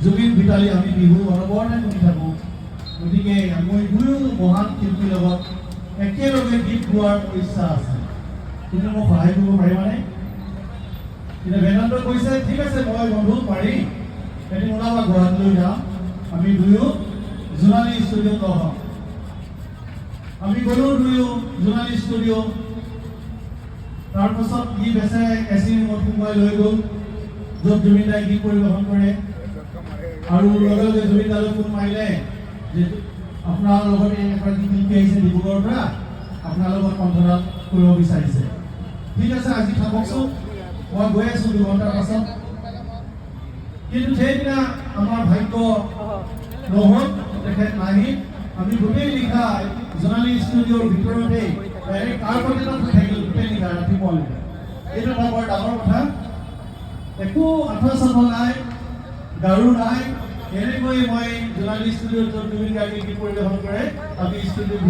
জুবিন ভিতালী আমি বিহু অনবৰতে শুনি থাকোঁ। গতিকে মই দুয়ো মহান শিল্পীৰ লগত একেলগে গীত গোৱাৰ ইচ্ছা আছে। তুমি মোক সহায় কৰিব পাৰিবানে? এতিয়া বেদান্ত কৈছে ঠিক আছে মই বন্ধু পাৰি এদিন ওলাবা গুৱাহাটীলৈ যাম, আমি দুয়ো জোনালী ষ্টুডিঅ'ত লগ হ'ম। আমি গ'লোঁ দুয়ো জোনালী ষ্টুডিঅ'। তাৰপাছত ই বেচে এচি ৰুমত সোমোৱাই লৈ গ'ল, য'ত জুবিন দাই গীত পৰিৱেশন কৰে। আৰু লগে লগে জুবিন দালৈ ফোন মাৰিলে যে আপোনাৰ লগত এগৰাকী শিল্পী আহিছে ডিব্ৰুগড়ৰ পৰা, আপোনাৰ লগত কণ্ঠদান কৰিব বিচাৰিছে। ঠিক আছে আজি থাককচোন, মই গৈ আছোঁ 2 ঘণ্টাৰ পাছত। কিন্তু সেইদিনা আমাৰ ভাগ্য নহ'ল, তেখেত নাহিল। আমি গোটেই নিশা জোনালী ষ্টুডিঅ'ৰ ভিতৰতেই কাৰ্পেটত শুই থাকিলোঁ গোটেই নিশা ৰাতিপুৱালৈকে। এইটো এটা বৰ ডাঙৰ কথা। একো আঠুৱা চাঠুৱা নাই, গাৰু নাই, এনেকৈ মই জোনালী ষ্টুডিঅ'ত য'ত জুবিন গাৰ্গে গীত পৰিৱেশন কৰে আমি ষ্টুডিঅ'ৰ